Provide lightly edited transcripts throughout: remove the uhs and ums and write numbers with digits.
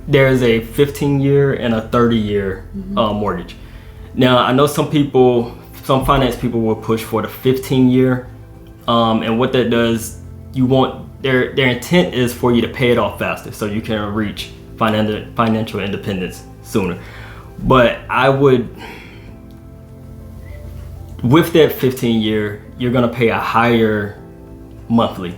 there's a 15-year and a 30-year mortgage. Now, I know some finance people will push for the 15-year, and what that does, their intent is for you to pay it off faster so you can reach financial independence sooner. But with that 15-year, you're gonna pay a higher monthly.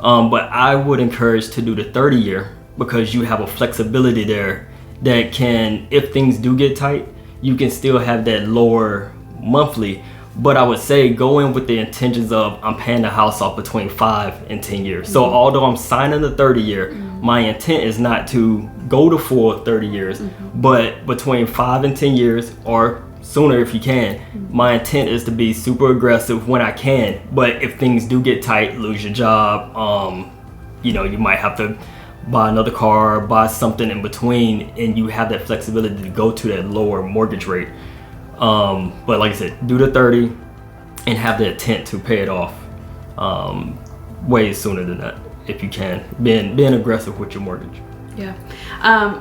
But I would encourage to do the 30-year because you have a flexibility there that can, if things do get tight, you can still have that lower monthly. But I would say go in with the intentions of I'm paying the house off between 5 and 10 years. So although I'm signing the 30-year, my intent is not to go to full 30 years, but between 5 and 10 years or sooner if you can. My intent is to be super aggressive when I can, but if things do get tight, lose your job, you might have to buy another car, buy something in between, and you have that flexibility to go to that lower mortgage rate. But like I said, do the 30 and have the intent to pay it off way sooner than that if you can, being aggressive with your mortgage. Yeah.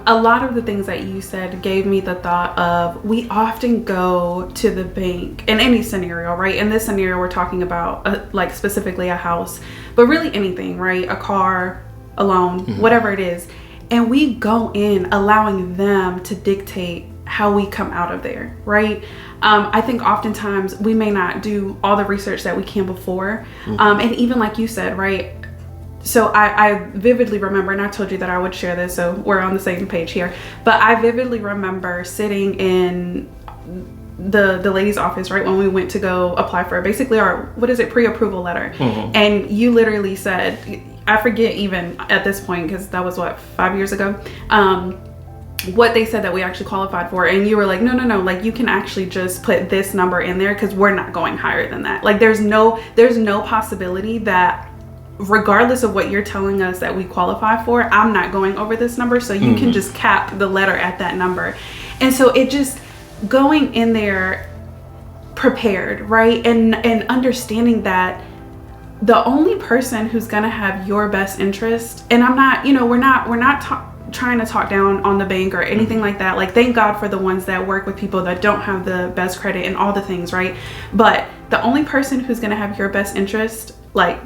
A lot of the things that you said gave me the thought of, we often go to the bank in any scenario, right? In this scenario, we're talking about like specifically a house, but really anything, right? A car, a loan, whatever it is. And we go in allowing them to dictate how we come out of there, right? I think oftentimes we may not do all the research that we can before. And even like you said, right? So I vividly remember, and I told you that I would share this, so we're on the same page here, but I vividly remember sitting in the lady's office, right, when we went to go apply for basically our, pre-approval letter. And you literally said, I forget even at this point, because that was 5 years ago, what they said that we actually qualified for, and you were like, no, like you can actually just put this number in there because we're not going higher than that. Like there's no possibility that regardless of what you're telling us that we qualify for, I'm not going over this number, so you can just cap the letter at that number. And so it just going in there prepared, right? And understanding that the only person who's gonna have your best interest, and I'm not, we're not trying to talk down on the bank or anything like that. Like, thank God for the ones that work with people that don't have the best credit and all the things, right? But the only person who's gonna have your best interest, like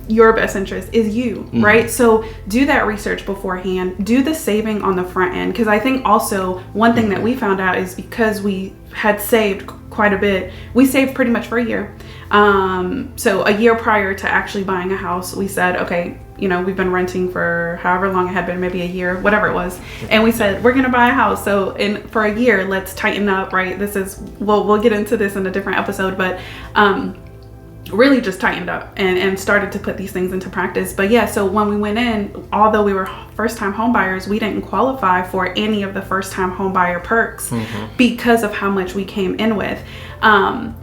your best interest, is you, right? So do that research beforehand, do the saving on the front end. Because I think also one thing that we found out is because we had saved quite a bit, we saved pretty much for a year. So a year prior to actually buying a house, we said, okay, we've been renting for however long it had been, maybe a year, whatever it was. And we said, we're going to buy a house. So for a year, let's tighten up, right? We'll get into this in a different episode, but, really just tightened up and started to put these things into practice. But yeah, so when we went in, although we were first-time home buyers, we didn't qualify for any of the first-time home buyer perks because of how much we came in with.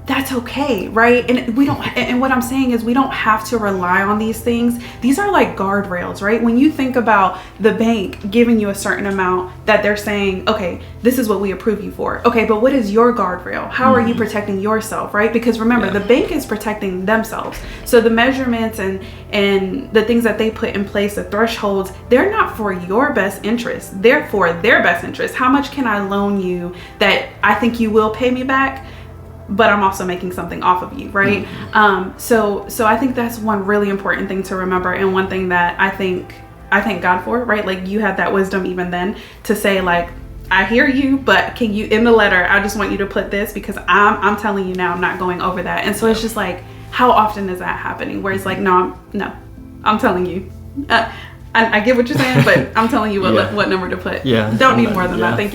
That's okay, right? And we don't, and what I'm saying is we don't have to rely on these things. These are like guardrails, right? When you think about the bank giving you a certain amount that they're saying, okay, this is what we approve you for. Okay, but what is your guardrail? How are you protecting yourself, right? Because remember, the bank is protecting themselves. So the measurements and the things that they put in place, the thresholds, they're not for your best interest. They're for their best interest. How much can I loan you that I think you will pay me back, but I'm also making something off of you, right? So I think that's one really important thing to remember, and one thing that I thank God for, right? Like, you had that wisdom even then to say, like, I hear you, but can you, in the letter, I just want you to put this because I'm telling you now, I'm not going over that. And so it's just like, how often is that happening? Where it's like, no, I'm telling you. I get what you're saying, but I'm telling you what number to put. Don't need more than that. Thank you.